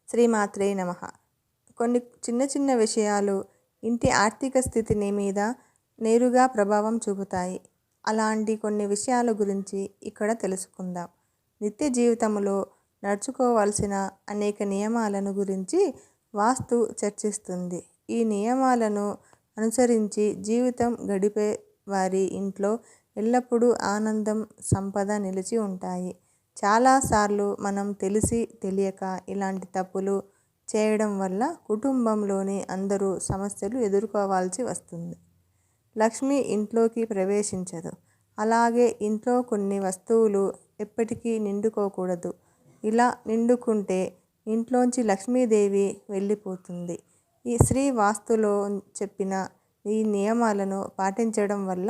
శ్రీమాత్రే నమః. కొన్ని చిన్న చిన్న విషయాలు ఇంటి ఆర్థిక స్థితిని మీద నేరుగా ప్రభావం చూపుతాయి. అలాంటి కొన్ని విషయాల గురించి ఇక్కడ తెలుసుకుందాం. నిత్య జీవితంలో నడుచుకోవాల్సిన అనేక నియమాలను గురించి వాస్తు చర్చిస్తుంది. ఈ నియమాలను అనుసరించి జీవితం గడిపే వారి ఇంట్లో ఎల్లప్పుడూ ఆనందం, సంపద నిలిచి ఉంటాయి. చాలాసార్లు మనం తెలిసి తెలియక ఇలాంటి తప్పులు చేయడం వల్ల కుటుంబంలోని అందరూ సమస్యలు ఎదుర్కోవాల్సి వస్తుంది. లక్ష్మి ఇంట్లోకి ప్రవేశించదు. అలాగే ఇంట్లో కొన్ని వస్తువులు ఎప్పటికీ నిండుకోకూడదు. ఇలా నిండుకుంటే ఇంట్లోంచి లక్ష్మీదేవి వెళ్ళిపోతుంది. ఈ శ్రీ వాస్తులో చెప్పిన ఈ నియమాలను పాటించడం వల్ల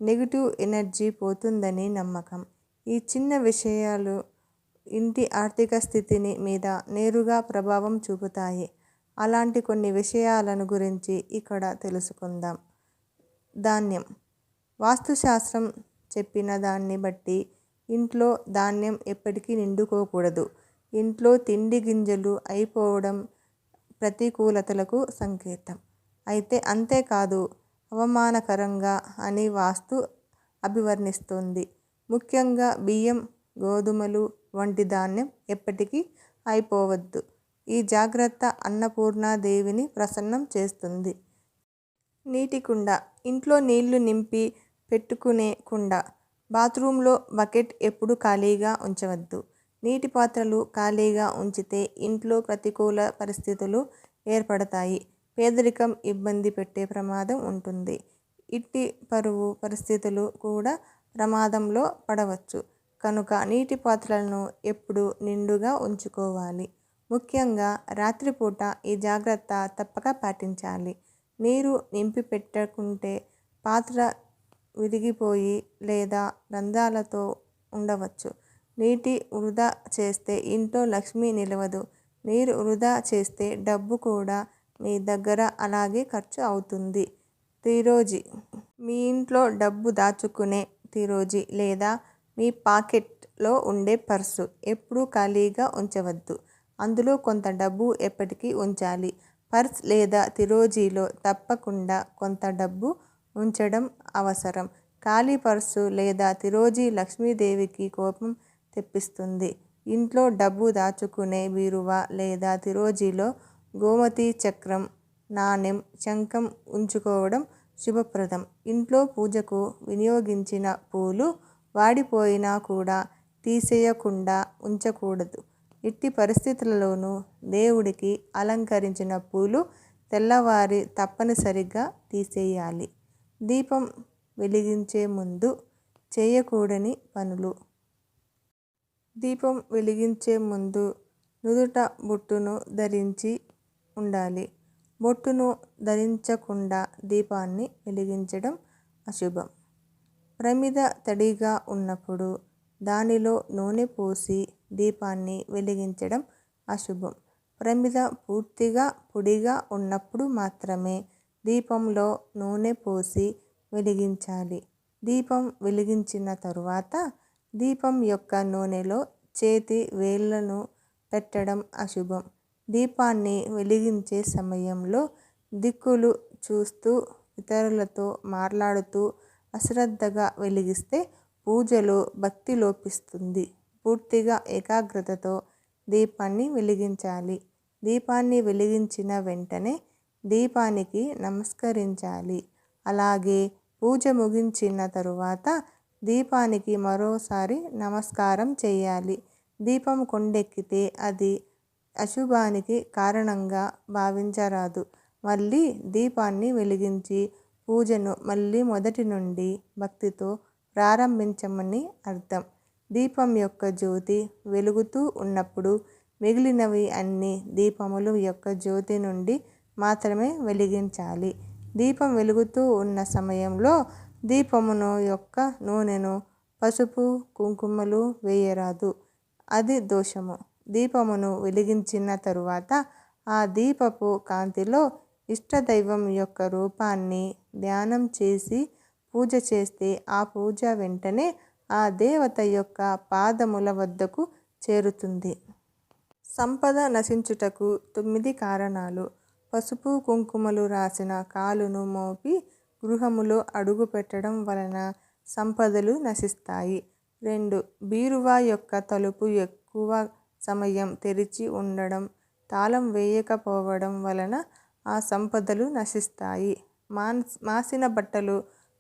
నెగిటివ్ ఎనర్జీ పోతుందని నమ్మకం. ఈ చిన్న విషయాలు ఇంటి ఆర్థిక స్థితిని మీద నేరుగా ప్రభావం చూపుతాయి. అలాంటి కొన్ని విషయాలను గురించి ఇక్కడ తెలుసుకుందాం. ధాన్యం. వాస్తుశాస్త్రం చెప్పిన దాన్ని బట్టి ఇంట్లో ధాన్యం ఎప్పటికీ నిండుకోకూడదు. ఇంట్లో తిండి గింజలు అయిపోవడం ప్రతికూలతలకు సంకేతం. అయితే అంతేకాదు, అవమానకరంగా అని వాస్తు అభివర్ణిస్తుంది. ముఖ్యంగా బియ్యం, గోధుమలు వంటి ధాన్యం ఎప్పటికీ అయిపోవద్దు. ఈ జాగ్రత్త అన్నపూర్ణాదేవిని ప్రసన్నం చేస్తుంది. నీటి కుండ. ఇంట్లో నీళ్లు నింపి పెట్టుకునే కుండ. బాత్రూంలో బకెట్ ఎప్పుడూ ఖాళీగా ఉంచవద్దు. నీటి పాత్రలు ఖాళీగా ఉంచితే ఇంట్లో ప్రతికూల పరిస్థితులు ఏర్పడతాయి. పేదరికం ఇబ్బంది పెట్టే ప్రమాదం ఉంటుంది. ఇట్టి పరువు పరిస్థితులు కూడా ప్రమాదంలో పడవచ్చు. కనుక నీటి పాత్రలను ఎప్పుడూ నిండుగా ఉంచుకోవాలి. ముఖ్యంగా రాత్రిపూట ఈ జాగ్రత్త తప్పక పాటించాలి. నీరు నింపి పెట్టుకుంటే పాత్ర విరిగిపోయి లేదా రంధ్రాలతో ఉండవచ్చు. నీటి వృధా చేస్తే ఇంట్లో లక్ష్మి నిలవదు. నీరు వృధా చేస్తే డబ్బు కూడా మీ దగ్గర అలాగే ఖర్చు అవుతుంది. తిరోజీ. మీ ఇంట్లో డబ్బు దాచుకునే తిరోజీ లేదా మీ పాకెట్లో ఉండే పర్సు ఎప్పుడూ ఖాళీగా ఉంచవద్దు. అందులో కొంత డబ్బు ఎప్పటికీ ఉంచాలి. పర్స్ లేదా తిరోజీలో తప్పకుండా కొంత డబ్బు ఉంచడం అవసరం. ఖాళీ పర్సు లేదా తిరోజీ లక్ష్మీదేవికి కోపం తెప్పిస్తుంది. ఇంట్లో డబ్బు దాచుకునే బీరువా లేదా తిరోజీలో గోమతి చక్రం, నాణెం, శంఖం ఉంచుకోవడం శుభప్రదం. ఇంట్లో పూజకు వినియోగించిన పూలు వాడిపోయినా కూడా తీసేయకుండా ఉంచకూడదు. ఇట్టి పరిస్థితులలోనూ దేవుడికి అలంకరించిన పూలు తెల్లవారి తప్పనిసరిగా తీసేయాలి. దీపం వెలిగించే ముందు చేయకూడని పనులు. దీపం వెలిగించే ముందు నుదుట బొట్టును ధరించి ఉండాలి. బొట్టును ధరించకుండా దీపాన్ని వెలిగించడం అశుభం. ప్రమిద తడిగా ఉన్నప్పుడు దానిలో నూనె పోసి దీపాన్ని వెలిగించడం అశుభం. ప్రమిద పూర్తిగా పొడిగా ఉన్నప్పుడు మాత్రమే దీపంలో నూనె పోసి వెలిగించాలి. దీపం వెలిగించిన తరువాత దీపం యొక్క నూనెలో చేతి వేళ్లను పెట్టడం అశుభం. దీపాన్ని వెలిగించే సమయంలో దిక్కులు చూస్తూ ఇతరులతో మాట్లాడుతూ అశ్రద్ధగా వెలిగిస్తే పూజలో భక్తి లోపిస్తుంది. పూర్తిగా ఏకాగ్రతతో దీపాన్ని వెలిగించాలి. దీపాన్ని వెలిగించిన వెంటనే దీపానికి నమస్కరించాలి. అలాగే పూజ ముగించిన తరువాత దీపానికి మరోసారి నమస్కారం చేయాలి. దీపం కొండెక్కితే అది అశుభానికి కారణంగా భావించరాదు. మళ్ళీ దీపాన్ని వెలిగించి పూజను మళ్ళీ మొదటి నుండి భక్తితో ప్రారంభించమని అర్థం. దీపం యొక్క జ్యోతి వెలుగుతూ ఉన్నప్పుడు మిగిలినవి అన్ని దీపముల యొక్క జ్యోతి నుండి మాత్రమే వెలిగించాలి. దీపం వెలుగుతూ ఉన్న సమయంలో దీపమును యొక్క నూనెను, పసుపు, కుంకుమలు వేయరాదు. అది దోషము. దీపమును వెలిగించిన తరువాత ఆ దీపపు కాంతిలో ఇష్టదైవం యొక్క రూపాన్ని ధ్యానం చేసి పూజ చేస్తే ఆ పూజ వెంటనే ఆ దేవత యొక్క పాదముల వద్దకు చేరుతుంది. సంపద నశించుటకు 9 కారణాలు. పసుపు కుంకుమలు రాసిన కాలును మోపి గృహములో అడుగు పెట్టడం వలన సంపదలు నశిస్తాయి. 2. బీరువా యొక్క తలుపు ఎక్కువ సమయం తెరిచి ఉండడం, తాళం వేయకపోవడం వలన ఆ సంపదలు నశిస్తాయి. మాసిన బట్టలు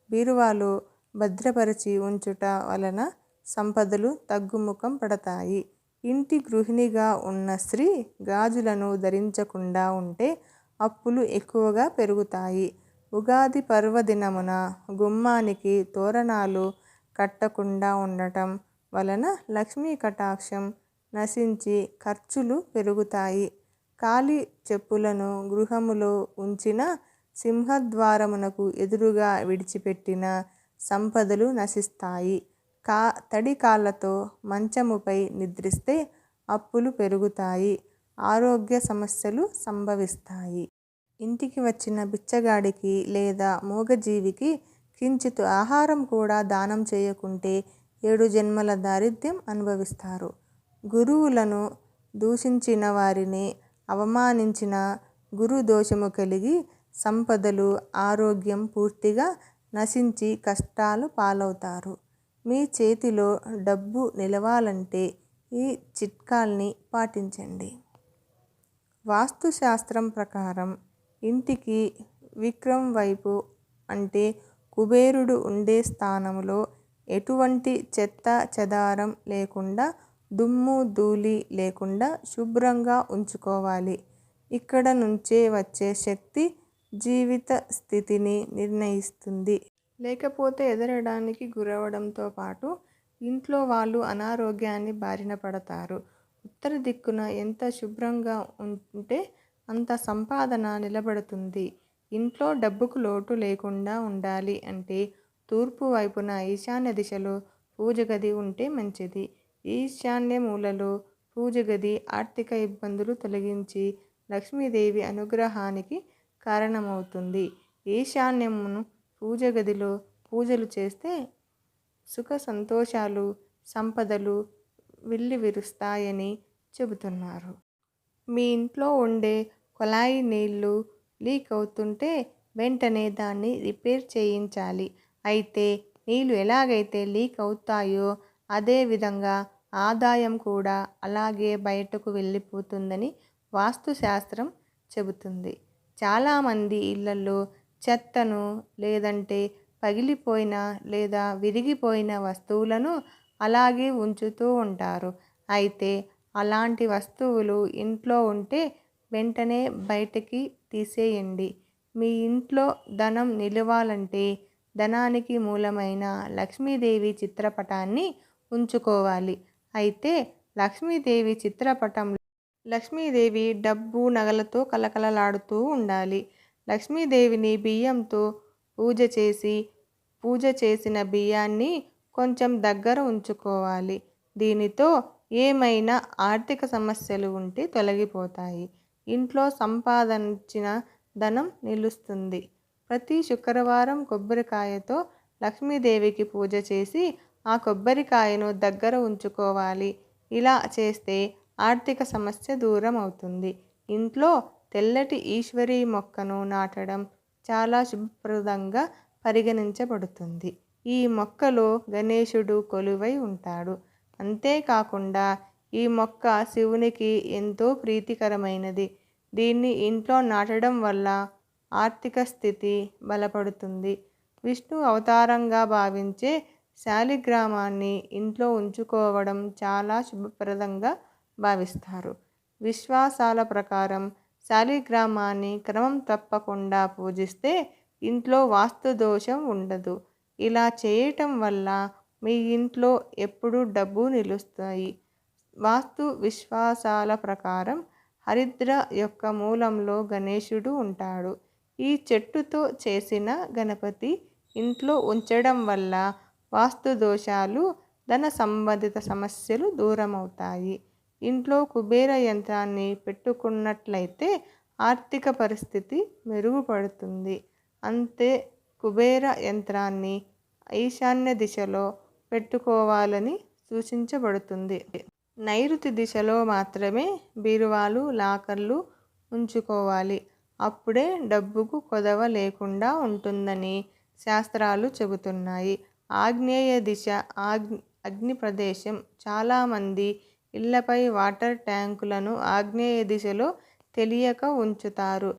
బీరువాలో భద్రపరిచి ఉంచుట వలన సంపదలు తగ్గుముఖం పడతాయి. ఇంటి గృహిణిగా ఉన్న స్త్రీ గాజులను ధరించకుండా ఉంటే అప్పులు ఎక్కువగా పెరుగుతాయి. ఉగాది పర్వదినమున గుమ్మానికి తోరణాలు కట్టకుండా ఉండటం వలన లక్ష్మీ కటాక్షం నశించి ఖర్చులు పెరుగుతాయి. ఖాళీ చెప్పులను గృహములో ఉంచిన, సింహద్వారమునకు ఎదురుగా విడిచిపెట్టిన సంపదలు నశిస్తాయి. తడి కాళ్ళతో మంచముపై నిద్రిస్తే అప్పులు పెరుగుతాయి. ఆరోగ్య సమస్యలు సంభవిస్తాయి. ఇంటికి వచ్చిన బిచ్చగాడికి లేదా మూగజీవికి కించితు ఆహారం కూడా దానం చేయకుంటే 7 జన్మల దారిద్ర్యం అనుభవిస్తారు. గురువులను దూషించిన వారిని అవమానించిన గురు దోషము కలిగి సంపదలు, ఆరోగ్యం పూర్తిగా నశించి కష్టాలు పాలవుతారు. మీ చేతిలో డబ్బు నిలవాలంటే ఈ చిట్కాల్ని పాటించండి. వాస్తుశాస్త్రం ప్రకారం ఇంటికి విక్రమ్ వైపు అంటే కుబేరుడు ఉండే స్థానంలో ఎటువంటి చెత్త చెదారం లేకుండా, దుమ్ము ధూళి లేకుండా శుభ్రంగా ఉంచుకోవాలి. ఇక్కడ నుంచే వచ్చే శక్తి జీవిత స్థితిని నిర్ణయిస్తుంది. లేకపోతే ఎదరడానికి గురవడంతో పాటు ఇంట్లో వాళ్ళు అనారోగ్యాన్ని బారిన పడతారు. ఉత్తర దిక్కున ఎంత శుభ్రంగా ఉంటే అంత సంపాదన నిలబడుతుంది. ఇంట్లో డబ్బుకు లోటు లేకుండా ఉండాలి అంటే తూర్పు వైపున ఈశాన్య దిశలో పూజగది ఉంటే మంచిది. ఈశాన్య మూలలో పూజగది ఆర్థిక ఇబ్బందులు తొలగించి లక్ష్మీదేవి అనుగ్రహానికి కారణమవుతుంది. ఈశాన్యమును పూజగదిలో పూజలు చేస్తే సుఖ సంతోషాలు, సంపదలు విల్లివిరుస్తాయని చెబుతున్నారు. మీ ఇంట్లో ఉండే కొళాయి నీళ్లు లీక్ అవుతుంటే వెంటనే దాన్ని రిపేర్ చేయించాలి. అయితే నీళ్లు ఎలాగైతే లీక్ అవుతాయో అదే విధంగా ఆదాయం కూడా అలాగే బయటకు వెళ్ళిపోతుందని వాస్తుశాస్త్రం చెబుతుంది. చాలామంది ఇళ్లలో చెత్తను, లేదంటే పగిలిపోయిన లేదా విరిగిపోయిన వస్తువులను అలాగే ఉంచుతూ ఉంటారు. అయితే అలాంటి వస్తువులు ఇంట్లో ఉంటే వెంటనే బయటికి తీసేయండి. మీ ఇంట్లో ధనం నిలవాలంటే ధనానికి మూలమైన లక్ష్మీదేవి చిత్రపటాన్ని ఉంచుకోవాలి. అయితే లక్ష్మీదేవి చిత్రపటంలో లక్ష్మీదేవి డబ్బు, నగలతో కళకళలాడుతూ ఉండాలి. లక్ష్మీదేవిని బియ్యంతో పూజ చేసిన బియ్యాన్ని కొంచెం దగ్గర ఉంచుకోవాలి. దీనితో ఏమైనా ఆర్థిక సమస్యలు ఉంటే తొలగిపోతాయి. ఇంట్లో సంపాదించిన ధనం నిలుస్తుంది. ప్రతి శుక్రవారం కొబ్బరికాయతో లక్ష్మీదేవికి పూజ చేసి ఆ కొబ్బరికాయను దగ్గర ఉంచుకోవాలి. ఇలా చేస్తే ఆర్థిక సమస్య దూరం అవుతుంది. ఇంట్లో తెల్లటి ఈశ్వరీ మొక్కను నాటడం చాలా శుభప్రదంగా పరిగణించబడుతుంది. ఈ మొక్కలో గణేశుడు కొలువై ఉంటాడు. అంతేకాకుండా ఈ మొక్క శివునికి ఎంతో ప్రీతికరమైనది. దీన్ని ఇంట్లో నాటడం వల్ల ఆర్థిక స్థితి బలపడుతుంది. విష్ణు అవతారంగా భావించే శాలిగ్రామాన్ని ఇంట్లో ఉంచుకోవడం చాలా శుభప్రదంగా భావిస్తారు. విశ్వాసాల ప్రకారం శాలిగ్రామాన్ని క్రమం తప్పకుండా పూజిస్తే ఇంట్లో వాస్తు దోషం ఉండదు. ఇలా చేయటం వల్ల మీ ఇంట్లో ఎప్పుడూ డబ్బు నిలుస్తాయి. వాస్తు విశ్వాసాల ప్రకారం హరిద్ర యొక్క మూలంలో గణేశుడు ఉంటాడు. ఈ చెట్టుతో చేసిన గణపతి ఇంట్లో ఉంచడం వల్ల వాస్తు దోషాలు, ధన సంబంధిత సమస్యలు దూరమవుతాయి. ఇంట్లో కుబేర యంత్రాన్ని పెట్టుకున్నట్లయితే ఆర్థిక పరిస్థితి మెరుగుపడుతుంది. అంతే కుబేర యంత్రాన్ని ఈశాన్య దిశలో పెట్టుకోవాలని సూచించబడుతుంది. నైరుతి దిశలో మాత్రమే బీరువాలు, లాకర్లు ఉంచుకోవాలి. అప్పుడే డబ్బుకు కొదవ లేకుండా ఉంటుందని శాస్త్రాలు చెబుతున్నాయి. ఆగ్నేయ దిశ అగ్ని ప్రదేశం. చాలామంది ఇళ్లపై వాటర్ ట్యాంకులను ఆగ్నేయ దిశలో తెలియక ఉంచుతారు.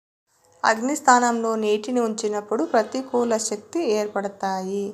అగ్నిస్థానంలో నీటిని ఉంచినప్పుడు ప్రతికూల శక్తి ఏర్పడతాయి.